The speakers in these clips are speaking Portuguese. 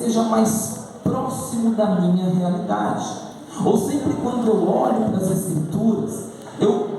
seja mais próximo da minha realidade. Ou sempre quando eu olho para as Escrituras, eu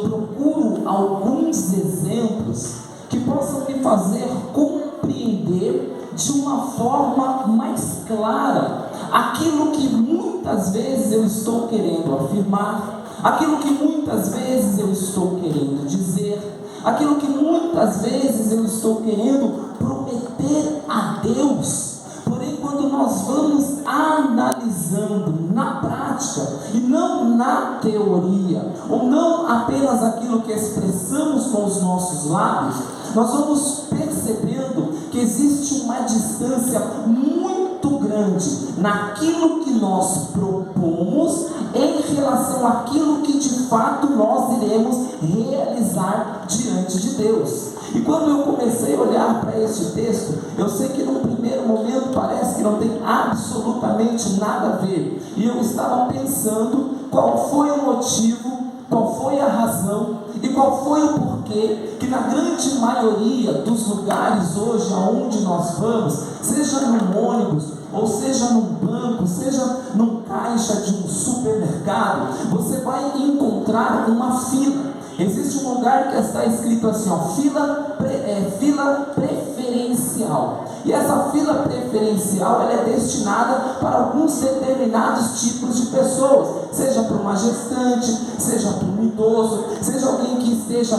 procuro alguns exemplos que possam me fazer compreender de uma forma mais clara aquilo que muitas vezes eu estou querendo afirmar, aquilo que muitas vezes eu estou querendo dizer, aquilo que muitas vezes eu estou querendo prometer a Deus. Porém, quando nós vamos analisando na prática e não na teoria, ou não apenas aquilo que expressamos com os nossos lábios, nós vamos percebendo que existe uma distância muito grande naquilo que nós propomos em relação àquilo que de fato nós iremos realizar diante de Deus. E quando eu comecei a olhar para este texto, eu sei que num primeiro momento parece que não tem absolutamente nada a ver. E eu estava pensando qual foi o motivo, qual foi a razão e qual foi o porquê que na grande maioria dos lugares hoje aonde nós vamos, seja num ônibus, ou seja num banco, seja num caixa de um supermercado, você vai encontrar uma fila. Existe um lugar que está escrito assim, ó, fila preferencial. E essa fila preferencial ela é destinada para alguns determinados tipos de pessoas, seja para uma gestante, seja para um idoso, seja alguém que esteja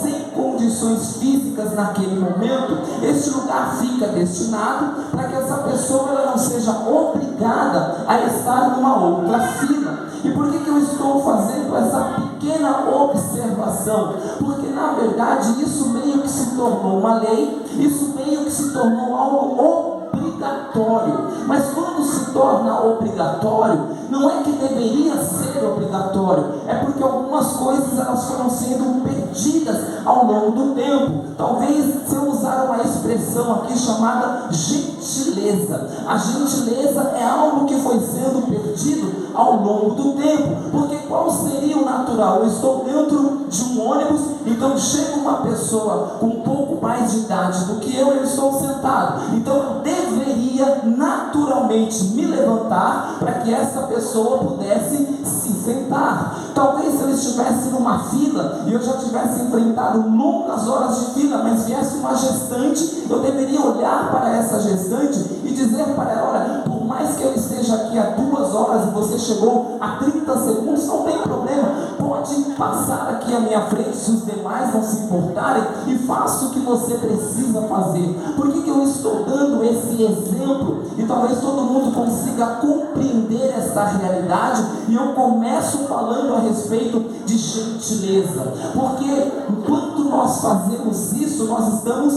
sem condições físicas naquele momento. Este lugar fica destinado para que essa pessoa ela não seja obrigada a estar numa outra fila. E por que eu estou fazendo essa pequena observação? Porque na verdade isso meio que se tornou uma lei, isso meio que se tornou algo obrigatório. Mas quando se torna obrigatório, não é que deveria ser obrigatório, é porque algumas coisas elas foram sendo perdidas ao longo do tempo. Talvez se eu usar uma expressão aqui chamada gentileza, a gentileza é algo que foi sendo perdido ao longo do tempo. Porque qual seria o natural? Eu estou dentro de um ônibus, então chega uma pessoa com um pouco mais de idade do que eu estou sentado, então eu deveria naturalmente me levantar para que essa pessoa pudesse se sentar. Talvez se eu estivesse numa fila e eu já tivesse enfrentado longas horas de fila, mas viesse uma gestante, eu deveria olhar para essa gestante e dizer para ela: olha, por mais que eu esteja aqui há 2 horas e você chegou a 30 segundos, não tem problema, pode passar aqui à minha frente se os demais não se importarem e faça o que você precisa fazer. Por que eu estou dando esse exemplo? E talvez todo mundo consiga compreender esta realidade. E eu começo falando a respeito de gentileza, porque enquanto nós fazemos isso, nós estamos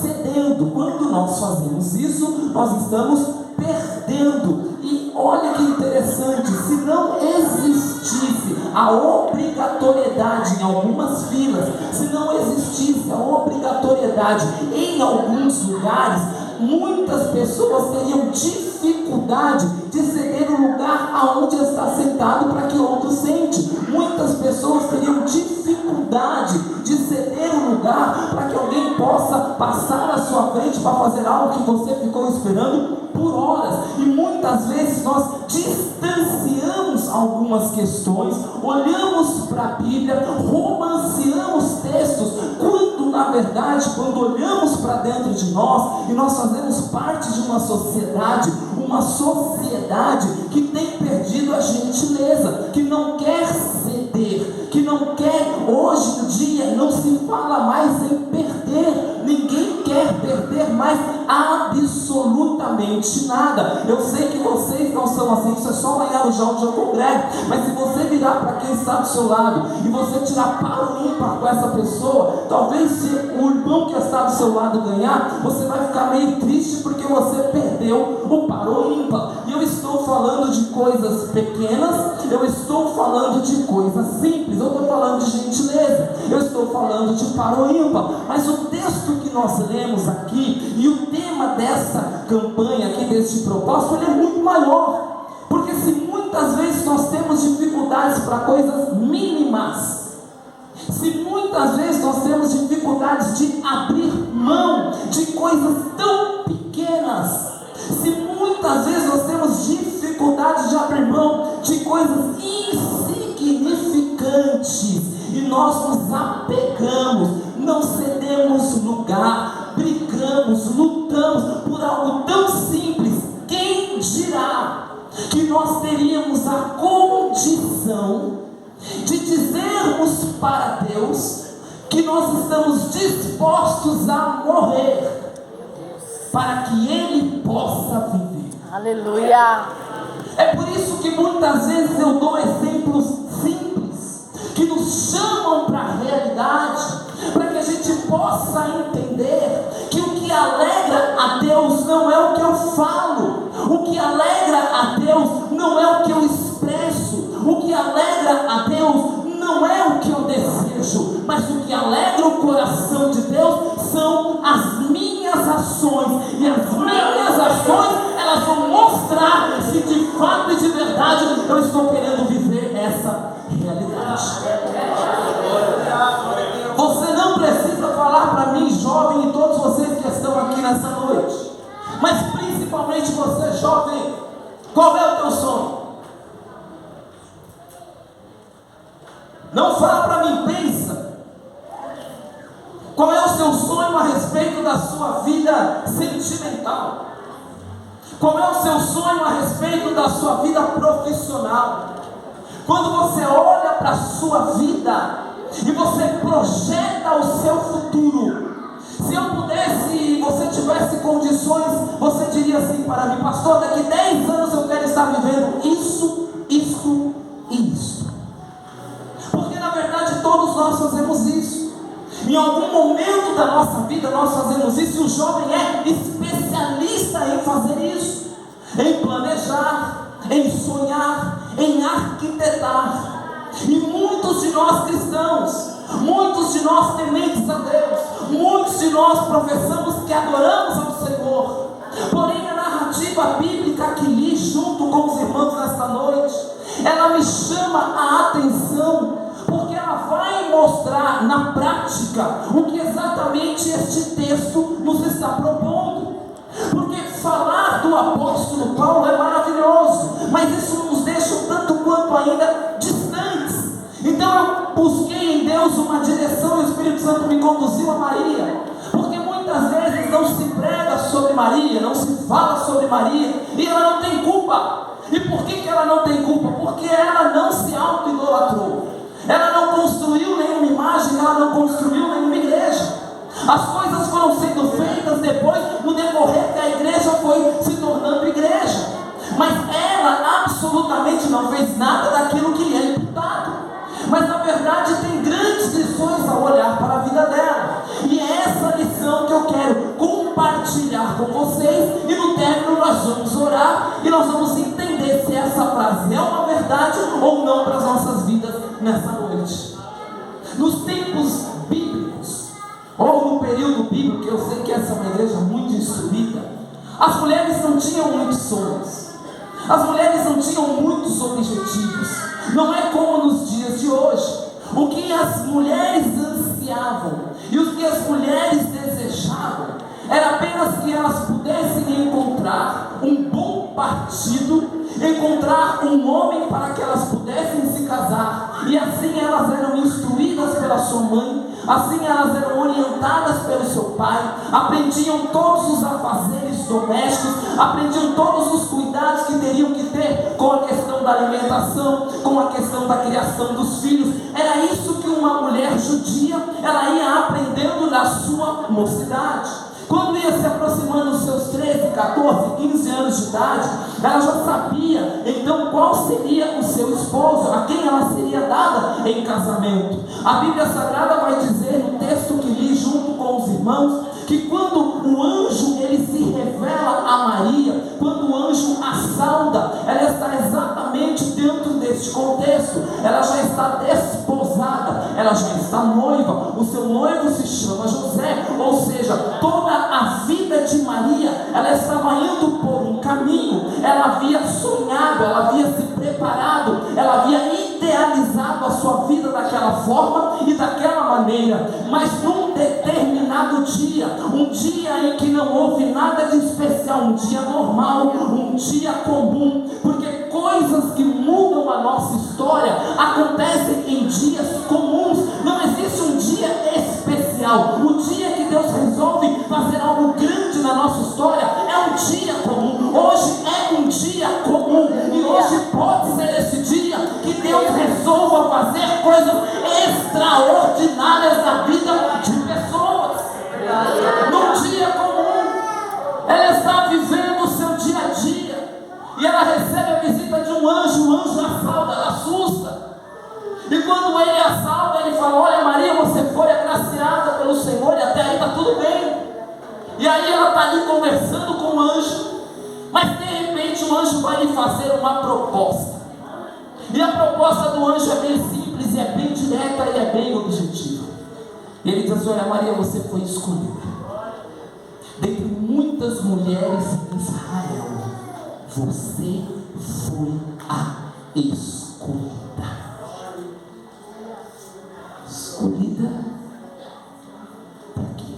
cedendo. Quando nós fazemos isso, nós estamos perdendo. E olha que interessante, se não existisse a obrigatoriedade em algumas filas, se não existisse a obrigatoriedade em alguns lugares, muitas pessoas teriam dificuldade de ceder o lugar aonde está sentado para que outro sente. Muitas pessoas teriam dificuldade de ceder o lugar para que alguém possa passar à sua frente para fazer algo que você ficou esperando por horas. E muitas vezes nós distanciamos algumas questões, olhamos para a Bíblia, romanceamos textos, quando na verdade, quando olhamos para dentro de nós, e nós fazemos parte de uma sociedade que tem perdido a gentileza, que não quer ceder, que não quer, hoje em dia não se fala mais em perder, ninguém quer perder mais absolutamente nada. Eu sei que vocês não são assim, isso é só lá em Arujá onde eu congrego, mas se você virar para quem está do seu lado e você tirar para o ímpar com essa pessoa, talvez se o irmão que está do seu lado ganhar, você vai ficar meio triste porque você perdeu o par ou ímpar. E eu estou falando de coisas pequenas, eu estou falando de coisas simples, eu estou falando de gentileza, eu estou falando de par ou ímpar. Mas o texto que nós lemos aqui e o tema dessa campanha aqui, deste propósito, ele é muito maior. Porque se muitas vezes nós temos dificuldades para coisas mínimas, se muitas vezes nós temos dificuldades de abrir mão de coisas tão pequenas, se muitas vezes nós temos dificuldade de abrir mão de coisas insignificantes e nós nos apegamos, não cedemos lugar, brigamos, lutamos por algo tão simples, quem dirá que nós teríamos a condição de dizermos para Deus que nós estamos dispostos a morrer para que Ele possa viver. Aleluia! É por isso que muitas vezes eu dou exemplos simples que nos chamam para a realidade, para que a gente possa entender que o que alegra a Deus não é o que eu falo, o que alegra a Deus não é o que eu expresso, o que alegra a Deus não é o que eu desejo, mas o que alegra o coração de Deus são as minhas ações, e as minhas ações, elas vão mostrar se de fato e de verdade eu estou querendo viver essa realidade. Você não precisa falar para mim, jovem, e todos vocês que estão aqui nessa noite, mas principalmente você, jovem, qual é o teu sonho? Não fala para mim, pensa. Qual é o seu sonho a respeito da sua vida sentimental? Qual é o seu sonho a respeito da sua vida profissional? Quando você olha para a sua vida e você projeta o seu futuro, se eu pudesse e você tivesse condições, você diria assim para mim: pastor, daqui 10 anos eu quero estar vivendo isso, isso e isso. Porque na verdade todos nós fazemos isso. Em algum momento da nossa vida nós fazemos isso, e o jovem é especialista em fazer isso, em planejar, em sonhar, em arquitetar. E muitos de nós cristãos, muitos de nós tementes a Deus, muitos de nós professamos que adoramos ao Senhor, porém a narrativa bíblica que li junto com os irmãos nesta noite, ela me chama a atenção, porque ela vai mostrar na prática o que exatamente este texto nos está propondo. Porque falar do apóstolo Paulo é maravilhoso, mas isso nos deixa um tanto quanto ainda distantes. Então eu busquei em Deus uma direção, e o Espírito Santo me conduziu a Maria, porque muitas vezes não se prega sobre Maria, não se fala sobre Maria, e ela não tem culpa. E por que ela não tem culpa? Porque ela não se auto-idolatrou, ela não construiu nenhuma imagem, ela não construiu nenhuma igreja. As coisas foram sendo feitas depois, no decorrer que a igreja foi se tornando igreja, mas ela absolutamente não fez nada daquilo que lhe é imputado. Mas na verdade tem grandes lições ao olhar para a vida dela, e é essa lição que eu quero compartilhar com vocês, e no término nós vamos orar e nós vamos entender se essa frase é uma verdade ou não para as nossas vidas nessa noite. Nos tempos bíblicos, ou no período bíblico, que eu sei que essa é uma igreja muito instruída, as mulheres não tinham muitos sonhos, as mulheres não tinham muitos objetivos. Não é como nos dias de hoje. O que as mulheres ansiavam e o que as mulheres desejavam era apenas que elas pudessem encontrar um bom partido, encontrar um homem para que elas pudessem se casar, e assim elas eram instruídas pela sua mãe, assim elas eram orientadas pelo seu pai, aprendiam todos os afazeres domésticos, aprendiam todos os cuidados que teriam que ter com a questão da alimentação, com a questão da criação dos filhos. Era isso que uma mulher judia, ela ia aprendendo na sua mocidade. Quando ia se aproximando dos seus 13, 14, 15 anos de idade, ela já sabia então qual seria o seu esposo, a quem ela seria dada em casamento. A Bíblia Sagrada vai dizer no texto que li junto com os irmãos, que quando o anjo ele se revela a Maria, quando o anjo a sauda, ela está exatamente dentro deste contexto. Ela já está desposada, ela já está noiva, o seu noivo se chama José, ou seja, toda a vida de Maria, ela estava indo por um caminho, ela havia sonhado, ela havia se preparado, ela havia idealizado a sua vida daquela forma e daquela maneira, mas num determinado determinado dia, um dia em que não houve nada de especial, um dia normal, um dia comum, porque coisas que mudam a nossa história acontecem em dias comuns. Não existe um dia especial. O dia que Deus resolve fazer algo grande na nossa história é um dia comum. Hoje é um dia comum, e hoje pode ser esse dia que Deus resolva fazer coisas extraordinárias na vida de pessoas. Num dia comum, ela está vivendo o seu dia a dia, e ela recebe a visita de um anjo. O anjo assalta, ela assusta, e quando ele assalta, ele fala: olha Maria, você foi agraciada pelo Senhor, e até aí está tudo bem. E aí ela está ali conversando com o anjo, mas de repente o anjo vai lhe fazer uma proposta, e a proposta do anjo é bem simples, e é bem direta, e é bem objetiva. E ele diz assim: olha Maria, você foi escolhida dentre muitas mulheres em Israel, você foi a escolhida. Escolhida para quê?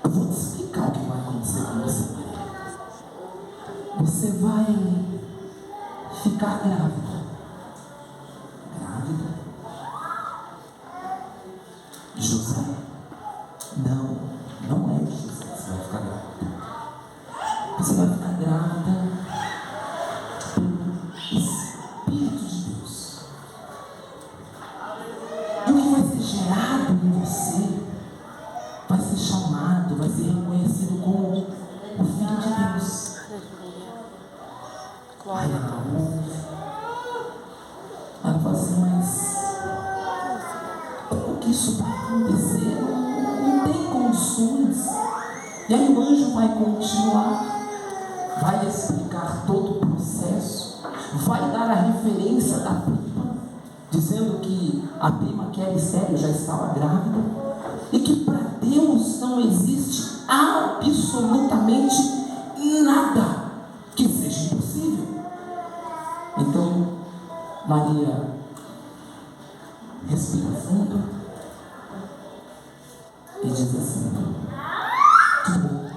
Eu vou te explicar o que vai acontecer com você, Maria. Você vai ficar grávida. Grávida? José? Não é de José que você vai ficar grávida. Você vai ficar grávida pelo Espírito de Deus. E o que vai ser gerado em você vai ser chamado, vai ser reconhecido como o Filho de Deus. Aí ela ouve. Ela fala assim: mas como que isso vai acontecer? Não tem condições. E aí o anjo vai continuar, vai explicar todo o processo, vai dar a referência da prima, dizendo que a prima que era estéril já estava grávida, e que para Deus não existe absolutamente nada que seja impossível. Então Maria respira fundo e diz assim: tudo bem,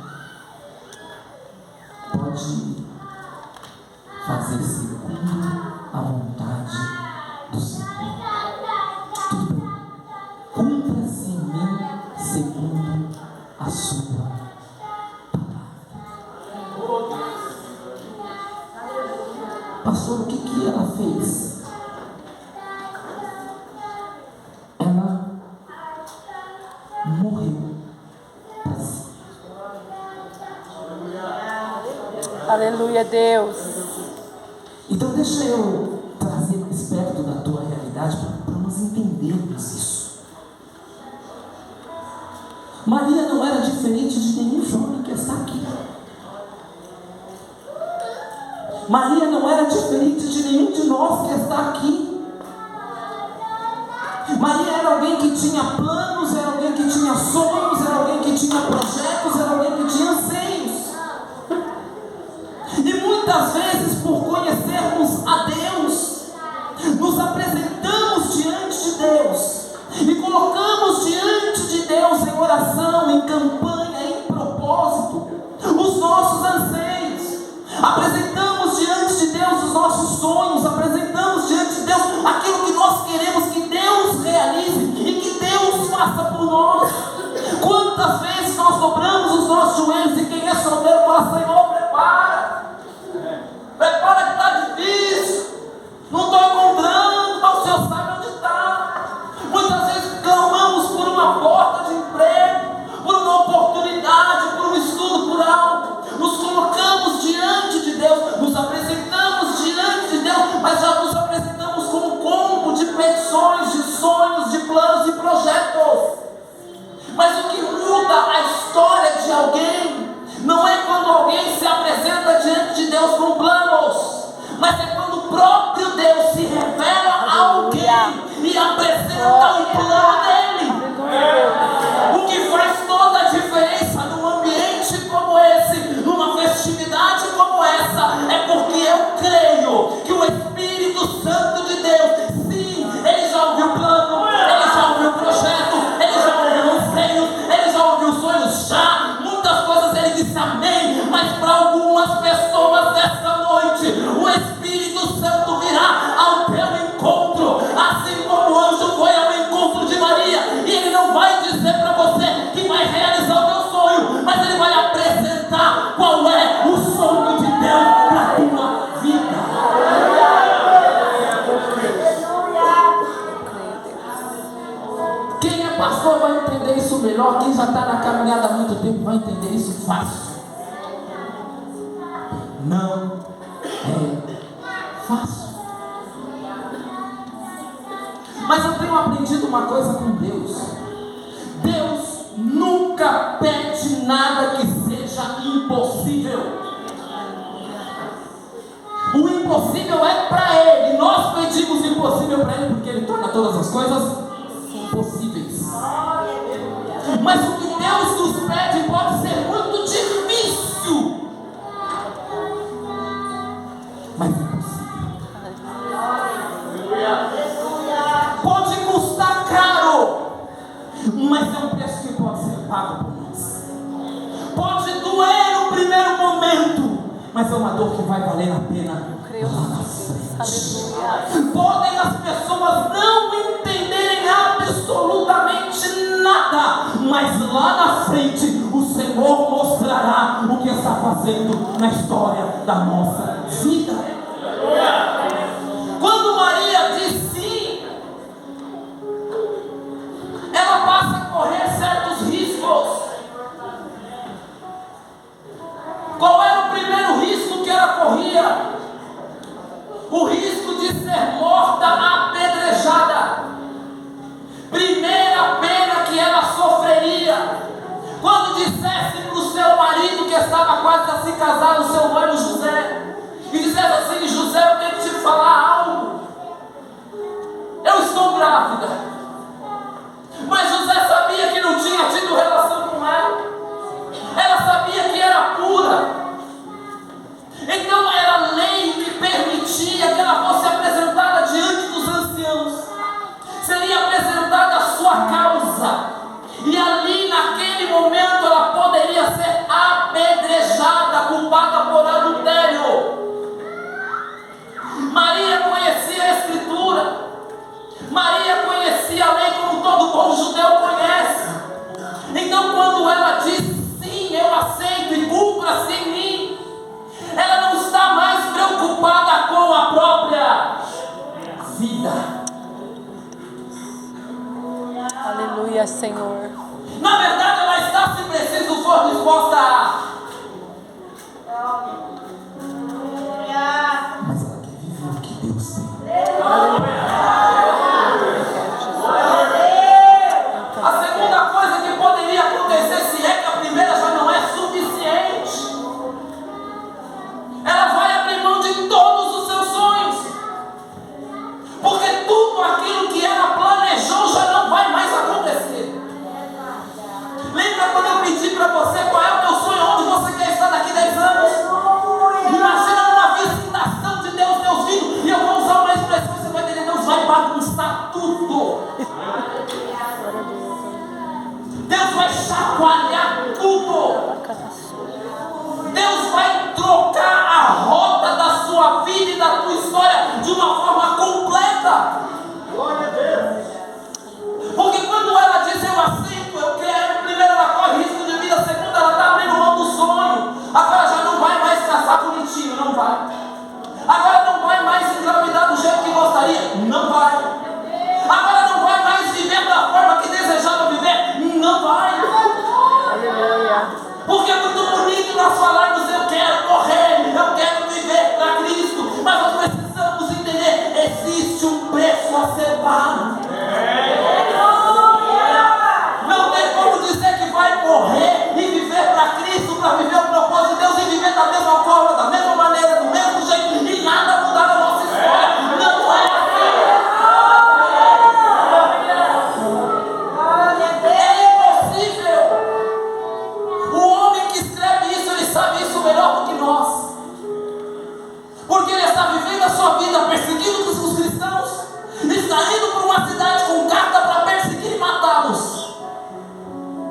pode fazer segundo a vontade do Senhor. Tudo bem, cumpra-se em mim segundo a sua palavra. Pastor, o que ela fez? Ela morreu para si. Aleluia, Deus. Então deixa eu trazer mais perto da tua realidade para nós entendermos isso. Maria não era diferente de nenhum jovem que está aqui. Maria não era diferente de nenhum de nós que está aqui. Maria era alguém que tinha planos, era alguém que tinha sonhos, era alguém que tinha projetos, era alguém que tinha anseios. E muitas vezes, por conhecermos a Deus, nos apresentamos diante de Deus e colocamos diante de Deus em oração, em campanha, em propósito, os nossos anseios. Apresentamos diante de Deus os nossos sonhos, apresentamos diante de Deus aquilo que nós queremos que Deus realize e que Deus faça por nós. Quantas vezes nós dobramos os nossos joelhos e quem é solteiro fala: Senhor, prepara que está difícil, não estou encontrando, mas o Senhor sabe onde está. Muitas vezes clamamos por uma porta de emprego, por uma oportunidade, por um estudo, por algo. Nos colocamos diante de Deus, nos apresentamos diante de Deus, mas já nos apresentamos com um combo de petições, de sonhos, de planos e projetos. Mas o que muda a história de alguém não é quando alguém se apresenta diante de Deus com planos, mas é quando o próprio Deus se revela a alguém e apresenta o plano dele. O que faz toda a diferença num ambiente como esse, numa festividade como essa, é porque eu creio que o Espírito Santo de Deus, sim, ele já ouviu o plano, ele já ouviu o projeto, fácil. Não é fácil. Mas eu tenho aprendido uma coisa com Deus. Deus nunca pede nada que seja impossível. O impossível é para Ele. Nós pedimos impossível para Ele porque Ele torna todas as coisas possíveis. Mas o que Deus nos pede pode ser muito difícil, mas é possível. Pode custar caro, mas é um preço que pode ser pago por nós. Pode doer no primeiro momento, mas é uma dor que vai valer a pena lá na frente. Podem as pessoas não entenderem absolutamente nada, mas lá na frente o Senhor mostrará o que está fazendo na história da nossa vida. Quando Maria diz sim, ela passa a correr certos riscos. Qual era o primeiro risco que ela corria? O risco de ser morta apedrejada. Primeira pena que ela sofreria. Quando dissesse para o seu marido que estava quase a se casar, o seu noivo José, e dissesse assim: José, eu tenho que te falar algo. Eu estou grávida. Mas José sabia que não tinha tido relação com ela. Ela sabia que era pura. Então era a lei que permitia que ela fosse apresentada diante dos anciãos. Seria apresentada a sua causa. E ali naquele momento ela poderia ser apedrejada, culpada por adultério. Maria conhecia a Escritura. Maria conhecia a lei como todo bom judeu conhece. Então quando ela diz sim, eu aceito e cumpra-se em mim, ela não está mais preocupada com a própria vida. Aleluia, Senhor. Na verdade, ela está, se preciso for, disposta a. Mas ela quer viver o que Deus tem. A segunda coisa que poderia acontecer, se é que a primeira já não é suficiente, ela vai abrir mão de todos os seus sonhos, porque tudo aquilo que ela planejou já não vai mais acontecer. Lembra quando eu pedi para você qual é o teu sonho, onde você quer estar daqui 10 anos? Imagina uma visitação de Deus, teus filhos, e eu vou usar uma expressão que você vai entender: Deus vai bagunçar tudo. Deus vai chacoalhar tudo. Deus vai trocar a rota da sua vida e da tua história de uma forma completa. Porque quando ela diz eu aceito, eu quero, primeiro ela corre risco de vida, segundo ela está abrindo mão do sonho. Agora já não vai mais casar bonitinho, não vai. Agora não vai mais engravidar do jeito que gostaria, não vai. Agora não vai mais viver da forma que desejava viver, não vai. Porque é muito bonito nós falarmos eu quero morrer, eu quero viver para Cristo, mas nós precisamos entender, existe um preço a ser pago. Não tem como dizer que vai morrer e viver para Cristo, para viver o propósito de Deus e viver da mesma forma, da mesma maneira, do mesmo jeito e nada mudar na nossa história. Não é assim. É impossível. O homem que escreve isso, ele sabe isso melhor do que nós. Porque ele está vivendo a sua vida perseguindo os cristãos, está indo para uma cidade com carta para perseguir e matá-los.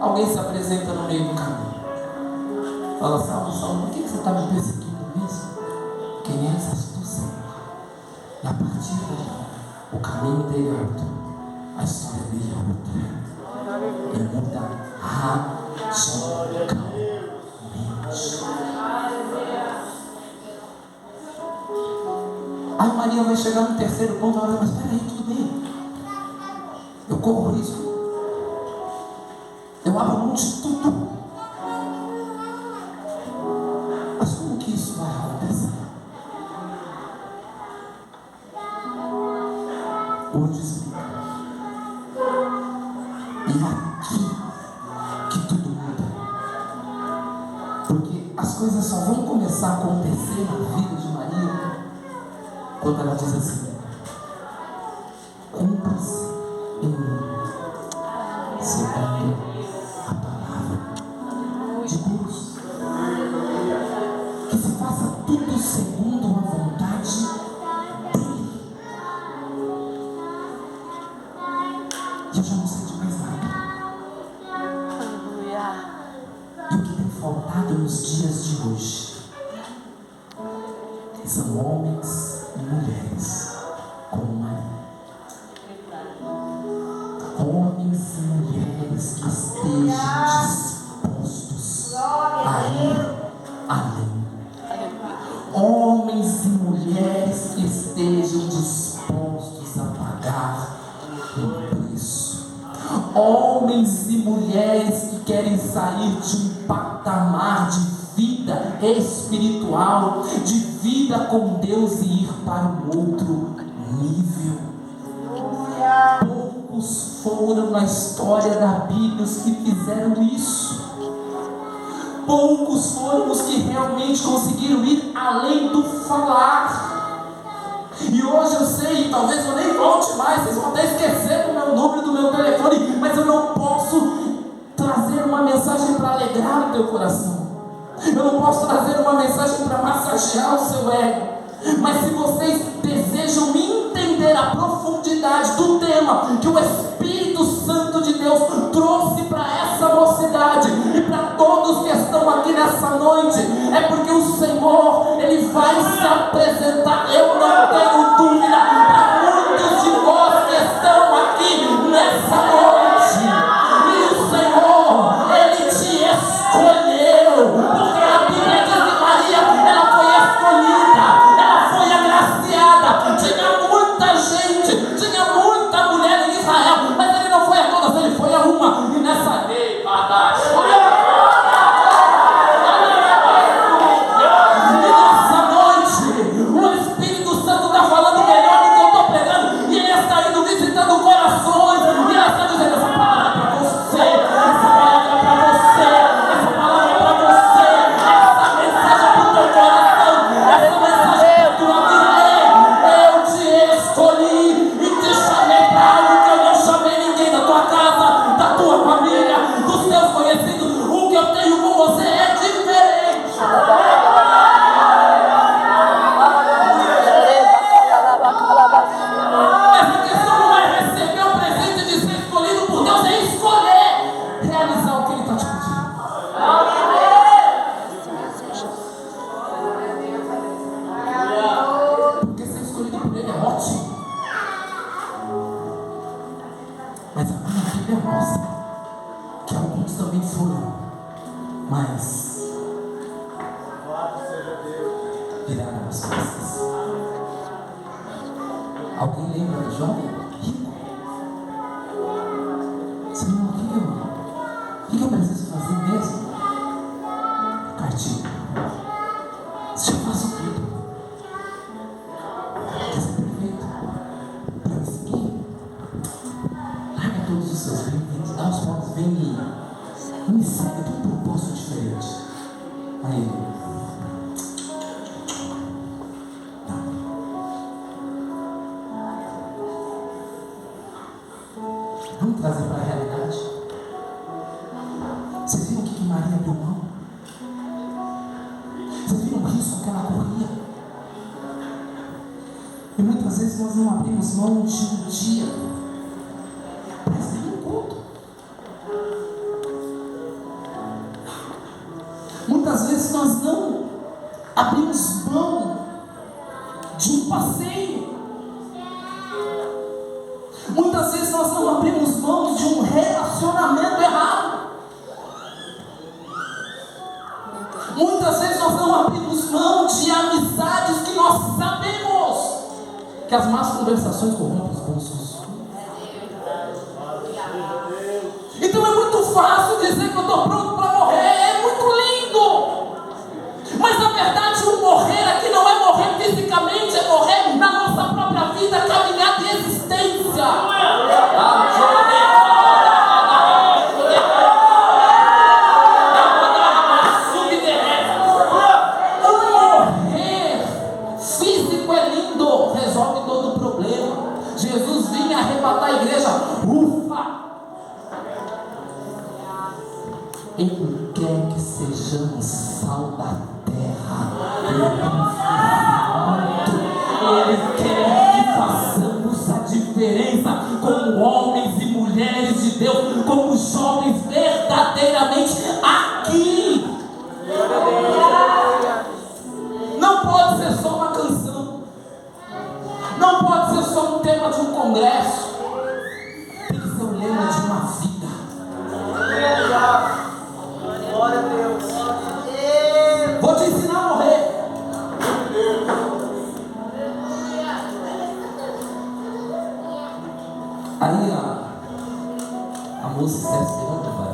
Alguém se apresenta no meio do caminho. Fala: Saulo, Saulo, por que você está me perseguindo mesmo? Quem és tu, Senhor? E a partir daí, o caminho dele é outro, a história dele é outra. Ele muda radicalmente. Aí Maria vai chegar no terceiro ponto, ela vai: mas peraí, tudo bem, eu corro risco, eu abro mão de tudo, Mas como que isso vai acontecer? Hoje explica. E é aqui que tudo muda. Porque as coisas só vão começar a acontecer na vida de Maria quando ela diz assim: cumpra-se em mim segundo a palavra de Deus. Que se faça tudo segundo a vontade dele. E eu já não sei de mais nada. Aleluia. E o que tem faltado nos dias de hoje são homens e mulheres como Maria. Homens e mulheres que estejam dispostos a ir além. Homens e mulheres que estejam dispostos a pagar um preço. Homens e mulheres que querem sair de um patamar de vida espiritual, de vida com Deus e ir para um outro nível. Poucos foram na história da Bíblia os que fizeram isso. Poucos foram os que realmente conseguiram ir além do falar. E hoje eu sei, talvez eu nem volte mais, vocês vão até esquecer do meu número, do meu telefone, mas eu não posso trazer uma mensagem para alegrar o teu coração. Eu não posso trazer uma mensagem para massagear o seu ego. Mas se vocês desejam entender a profundidade do tema que o Espírito Santo de Deus trouxe para essa mocidade e para todos que estão aqui nessa noite, é porque o Senhor, Ele vai se apresentar. Eu não tenho dúvida para muitos de vós que estão aqui nessa noite. E o Senhor, Ele te escolheu, porque a Bíblia diz que Maria, ela foi escolhida, ela foi agraciada. Tinha muita gente, tinha muita mulher em Israel, mas Ele não foi a todas, Ele foi a uma. E nessa noite, o Espírito Santo está falando melhor do que eu estou pregando, e Ele está indo visitando corações, e Ele está dizendo: essa palavra é para você, essa palavra é para você, essa palavra é para você, essa mensagem é para o teu coração, essa mensagem é para a tua vida. Eu te escolhi e te chamei para algo que eu não chamei ninguém da tua casa, da tua família, dos teus conhecidos. O que eu tenho com você é diferente. Essa questão não é receber o presente de ser escolhido por Deus, é escolher realizar o que Ele está te pedindo. Porque ser escolhido por Ele é ótimo. Mas a minha Bíblia mostra que alguns também foram, mas viraram as costas. Alguém lembra do jovem rico? Senhor, o que eu preciso fazer mesmo? Cartinho. Se eu faço tudo, quer ser perfeito? Para me seguir? Larga todos os seus bens, dá os pobres, vem e me segue. Tem um propósito diferente. Aí vamos trazer para a realidade. Vocês viram o que Maria abriu mão? Vocês viram o risco que ela corria? E muitas vezes nós não abrimos mão de um dia para estar em culto. Muitas vezes nós não abrimos mão de um passeio. Muitas vezes nós não abrimos mão de um relacionamento errado. Muitas vezes nós não abrimos mão de amizades que nós sabemos que as más conversações corrompem os bons costumes. Então é muito fácil dizer que eu estou pronto para morrer. É muito lindo. Mas a verdade, o morrer aqui não é morrer fisicamente, é morrer na nossa própria vida, caminhada e existência. Morrer físico é lindo, resolve todo o problema. Jesus vinha arrebatar a igreja. Ufa! Ele quer que sejamos sal da terra. Ele quer que façamos a diferença como homens e mulheres de Deus, como jovens verdadeiramente aqui. Não pode ser só uma canção, não pode ser só um tema de um congresso, tem que ser o lema de uma vida. Glória a Deus. Vou te ensinar a morrer. Aí a moça está esperando, vai.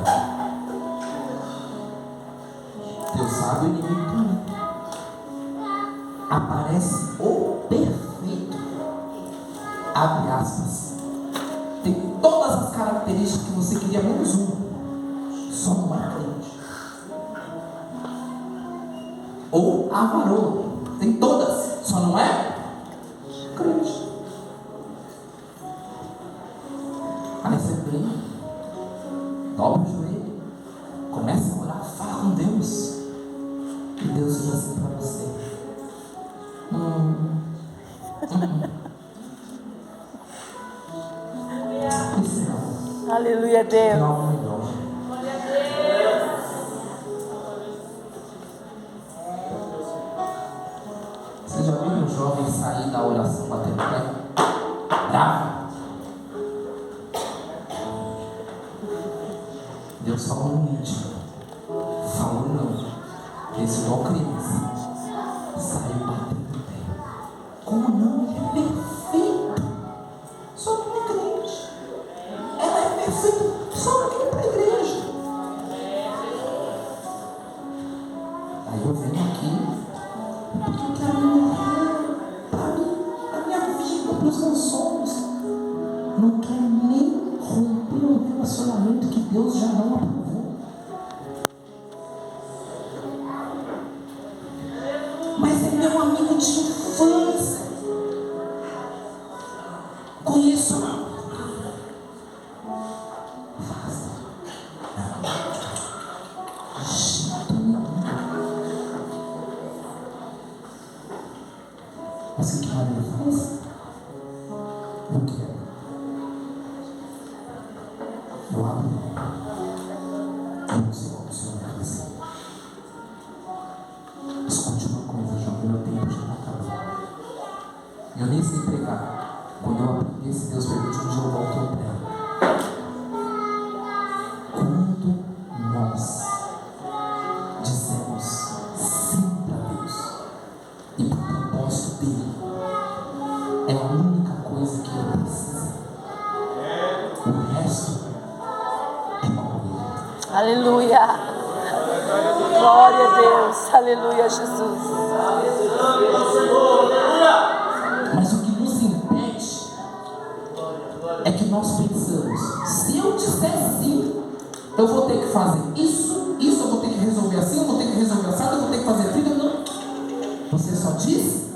Deus sabe o inimigo também. Aparece o perfeito. Abre aspas. Tem todas as características que você queria, menos uma. Só não é crente. Ou a varoa. Tem todas, só não é crente. Aí você vem, dobra o joelho, começa a orar, fala com Deus. E Deus diz assim para você: Isso não. Aleluia, Deus. Não, melhor. Você já viu um jovem sair da oração batendo pé? Bravo. Deus falou no íntimo. Falou não. Esse igual criança. Saiu batendo pé. Como não? Ele é perfeito. Só que não é crente. Ela é perfeita. Só não quer ir para a igreja. Aí eu venho aqui. Porque eu quero morrer para mim, para minha vida, para os meus sonhos. Não quero nem romper um relacionamento que Deus já não aprovou. Mas é meu amigo de infância. Conheço não. Mas o que Maria faz? Eu quero. Eu abro mão. Eu não sei como o Senhor vai fazer. Escute uma coisa, jovem, meu tempo já está acabando. Eu nem sei pregar. Quando eu aprendi, se Deus permite, um dia eu volto ao prego. Quando nós dizemos sim para Deus e para o propósito dele, é a única coisa que ele precisa. O resto é com ele. Aleluia. Glória a Deus. Aleluia, Jesus. Mas o que nos impede é que nós pensamos: se eu disser sim, eu vou ter que fazer isso, eu vou ter que resolver assim, eu vou ter que resolver assado, eu vou ter que fazer aquilo. Não. Você só diz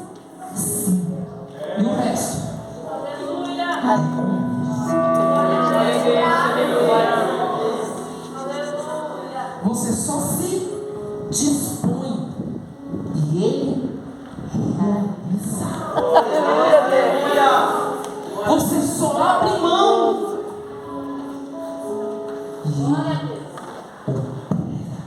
sim. E o resto? Você só se dispõe e ele realiza. Você só abre mão e ele opera.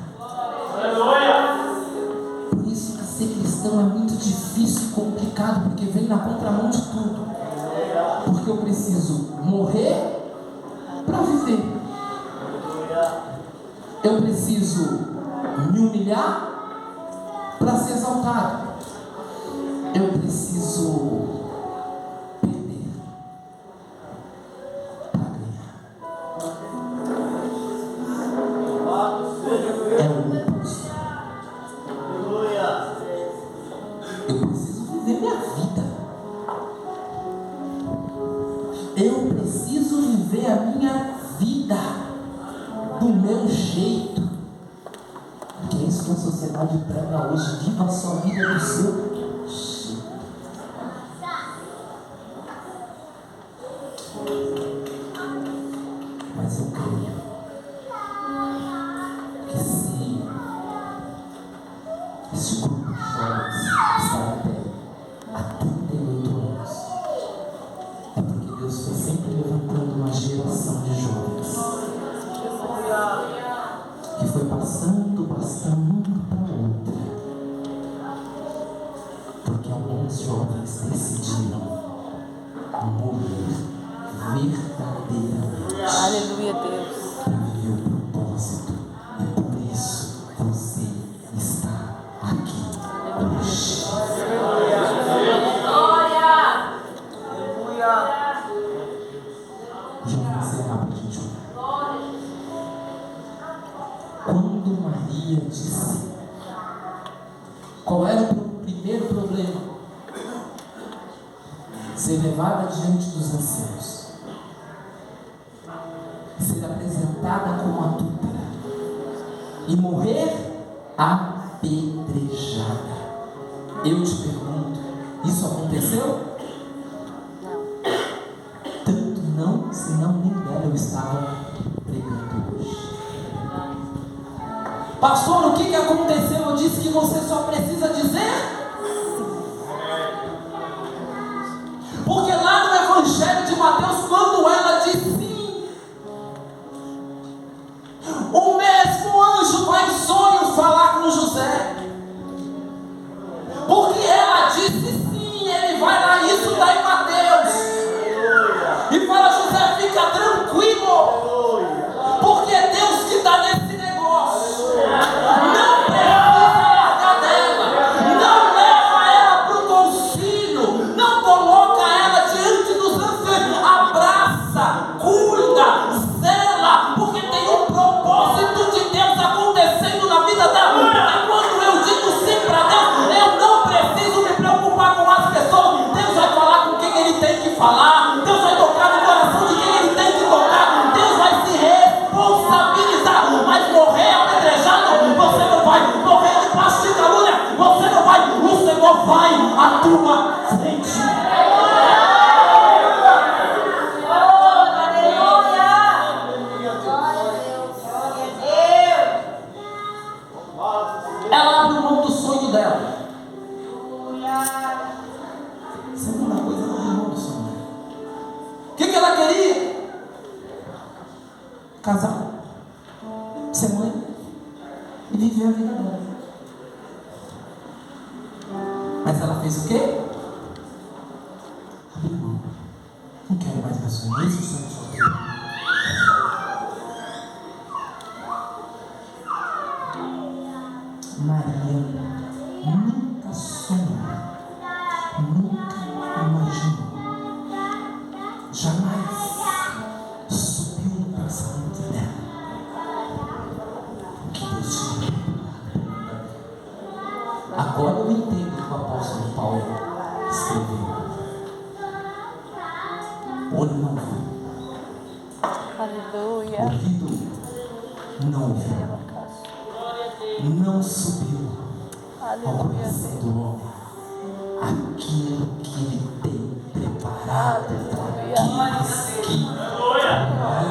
Por isso que ser cristão é muito difícil e complicado, porque vem na contramão de tudo. Porque eu preciso morrer para viver. Eu preciso me humilhar para ser exaltado. Eu preciso perder para ganhar. É o oposto. Eu preciso viver minha vida. Eu preciso viver a minha vida do meu jeito. Porque é isso que a sociedade prega hoje. Viva a sua vida do seu jeito. Mas eu creio que se esse grupo de jovens está em pé há 38 anos, é porque Deus foi sempre levantando uma geração de jovens que foi passando o bastão uma para outra, porque alguns jovens decidiram morrer verdadeiramente. Aleluia, Deus. Para viver o propósito, e por isso você está aqui hoje. E eu vou encerrar para a gente orar. Quando Maria disse, qual era o primeiro problema? Ser levada diante dos anciãos, ser apresentada como adúltera e morrer apedrejada. Eu te pergunto, isso aconteceu? Tanto não, senão nem dela eu estava pregando hoje. Pastor, o que aconteceu? Eu disse que você só precisa dizer. Porque lá no Evangelho de Mateus, quando ela disse sim, o mesmo anjo vai em sonho falar com José. Porque ela disse sim, ele vai lá, isso está em Mateus. E fala, José, fica tranquilo, porque é Deus que está nesse negócio. Não precisa largar dela, não leva ela para o concílio, não coloca ela diante dos anciãos, abraça, cuida, zela, porque tem um propósito de Deus acontecendo na vida dela. Porque quando eu digo sim para Deus, eu não preciso me preocupar com as pessoas. Deus vai falar com quem ele tem que falar, Deus vai tocar no coração de quem ele tem que tocar, Deus vai se responsabilizar. Mas morrer apedrejado, você não vai. Morrer de passo de calúnia, você não vai. O Senhor vai à tua frente. Ela abre mão do sonho dela. Segunda coisa, ela abre mão do sonho dela. O que ela queria? Casar, ser mãe e viver a vida dela. Mas ela fez o quê? Abriu mão. Não quero mais meu sonho. Esse sonho só quero. Maria nunca sonhou, nunca imaginou, jamais subiu no pensamento dela que Deus tinha preparado. Agora eu entendo o que o apóstolo Paulo escreveu. Olho não viu, Aleluia. ouvido não ouviu, não subiu ao coração do homem aquilo que ele tem preparado para aqueles que amam.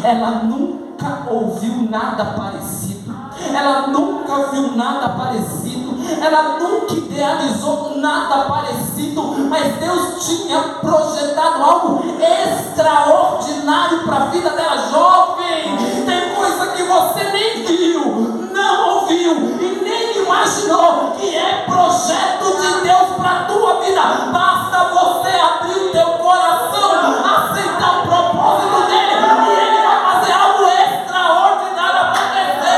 Ela nunca ouviu nada parecido, ela nunca viu nada parecido, ela nunca idealizou nada parecido, mas Deus tinha projetado algo extraordinário para a vida dela. Jovem, tem coisa que você nem viu, não ouviu e nem imaginou que é projeto de Deus para a tua vida. Basta você abrir o teu coração, aceitar o propósito dele e ele vai fazer algo extraordinário acontecer.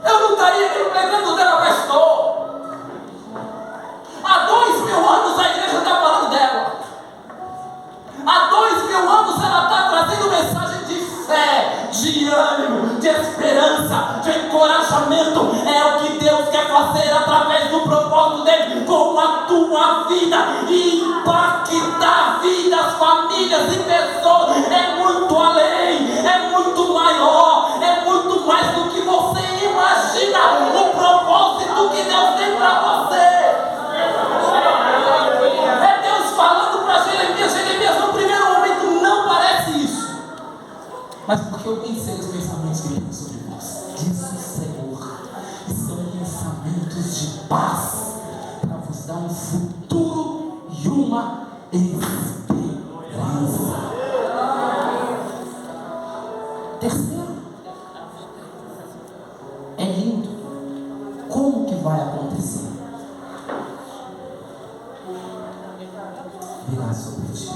Eu não estaria aqui pregando dela, pastor. Há 2000 anos a igreja está falando dela. Há 2000 anos ela está trazendo mensagem de fé, quer fazer através do propósito dele com a tua vida e impactar vidas, famílias e pessoas. É muito além, é muito maior, é muito mais do que você imagina. O propósito que Deus tem para você. É Deus falando para Jeremias. Jeremias, no primeiro momento, não parece isso. Mas porque eu pensei os pensamentos que tenho sobre vós, diz o Senhor, e são pensamentos de paz, para vos dar um futuro e uma esperança. Terceiro, é lindo. Como que vai acontecer? Virá sobre ti.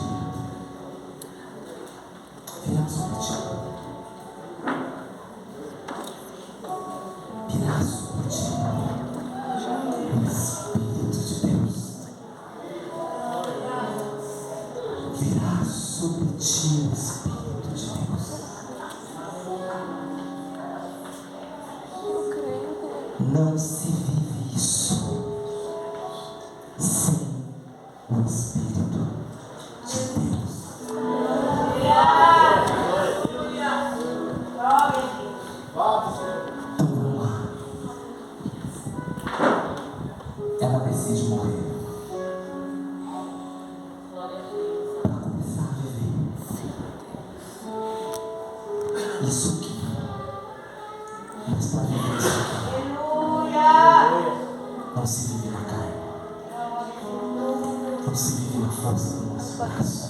Virá sobre ti. Virá sobre ti o Espírito de Deus. Virá sobre ti o Espírito de Deus. Não se vive isso sem o Espírito de Deus. Ela decide morrer para começar a viver isso aqui. Mas para viver isso aqui, não se vive na carne, não se vive na força do nosso braço,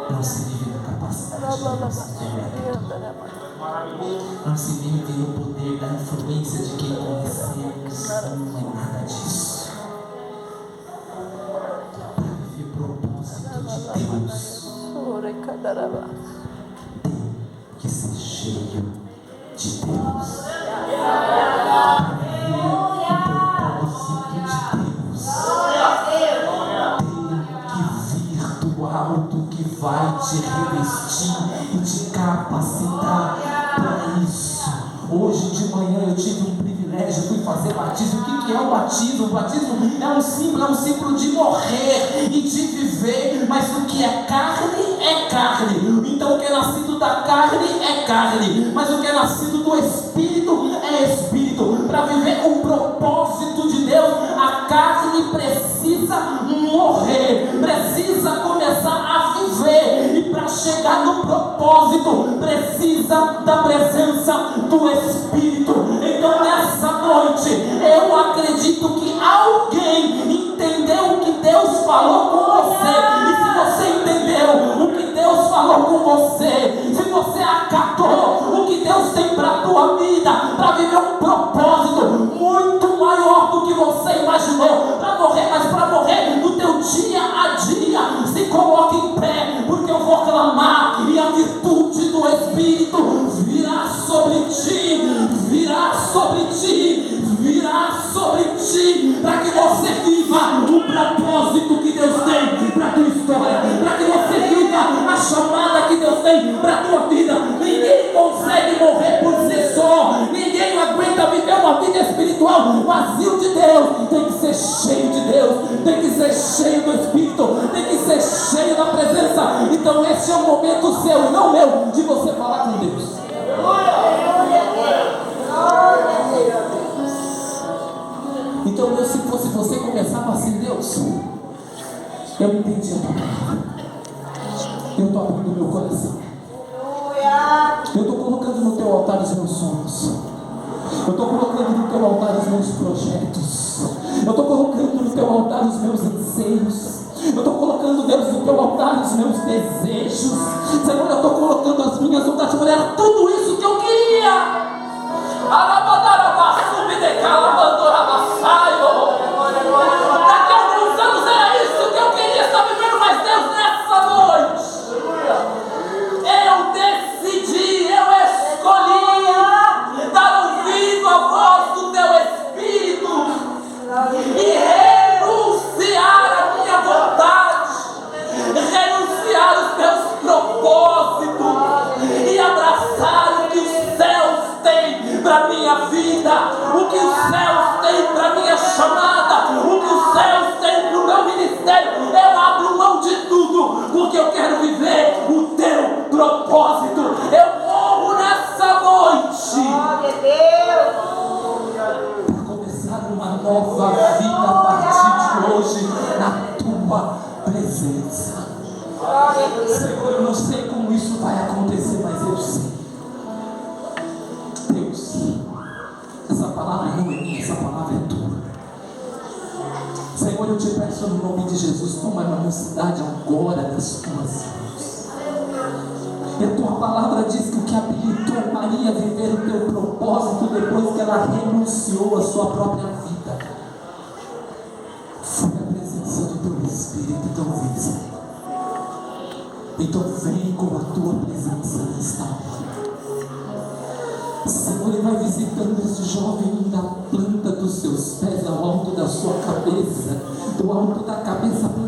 não se vive na capacidade do nosso intelecto, não se vive no poder da influência de quem conhecemos. Não é nada disso. Para viver propósito de Deus, tem que ser cheio de Deus. Para viver o propósito de Deus, tem que vir do alto, que vai te revestir e te capacitar para isso. Hoje de manhã eu tive um privilégio, fui fazer batismo. O que é o batismo? O batismo é um símbolo de morrer e de viver. Mas o que é carne é carne. Então o que é nascido da carne é carne, mas o que é nascido do Espírito é Espírito. Para viver o propósito de Deus, a carne precisa morrer, precisa começar a viver. E para chegar no propósito, precisa da presença do Espírito. Então nessa noite, eu acredito que alguém entendeu o que Deus falou com você. E se você entendeu o que Deus falou com você, se você acatou o que Deus tem para a tua vida, para viver um propósito muito maior do que você imaginou, para morrer, mas para morrer no teu dia a dia, se coloque em pé, porque eu vou clamar e a virtude do Espírito virá sobre ti, virá sobre ti, virá sobre ti, para que você viva o propósito que Deus tem para a tua história, para que você viva a chamada que Deus tem para a tua vida. Ninguém consegue morrer por si só, ninguém aguenta viver uma vida espiritual vazio de Deus. Tem que ser cheio de Deus, tem que ser cheio do Espírito, tem que ser cheio da presença. Então esse é o momento seu e não meu de você falar com Deus. Então Deus, se fosse você, começava assim: Deus, eu entendi a tua palavra, eu estou abrindo meu coração, eu estou colocando no teu altar os meus sonhos, eu estou colocando no teu altar os meus projetos, eu estou colocando no teu altar os meus anseios, eu estou colocando, Deus, no teu altar os meus desejos. Senhor, eu estou colocando as minhas vontades. Senhor, era tudo isso que eu queria. Daqui a alguns anos era isso que eu queria estar vivendo, mas Deus, nessa noite, eu decidi, eu escolhi dar ouvido à voz do teu Espírito e renunciar à minha vontade, renunciar os meus propósitos e abraçar o que os céus têm para minha vida, o que os céus propósito. Eu morro nessa noite Glória a Deus. para começar uma nova vida a partir de hoje na tua presença. Glória a Deus. Senhor, eu não sei como isso vai acontecer, mas eu sei. Deus, essa palavra não é minha, essa palavra é tua. Senhor, eu te peço no nome de Jesus, toma a mocidade agora das tuas mãos. E a tua palavra diz que o que habilitou Maria a viver o teu propósito depois que ela renunciou à sua própria vida foi a presença do teu Espírito. Então vem, Senhor. Então vem com a tua presença nesta hora. Senhor, e vai visitando esse jovem da planta dos seus pés, ao alto da sua cabeça, do alto da cabeça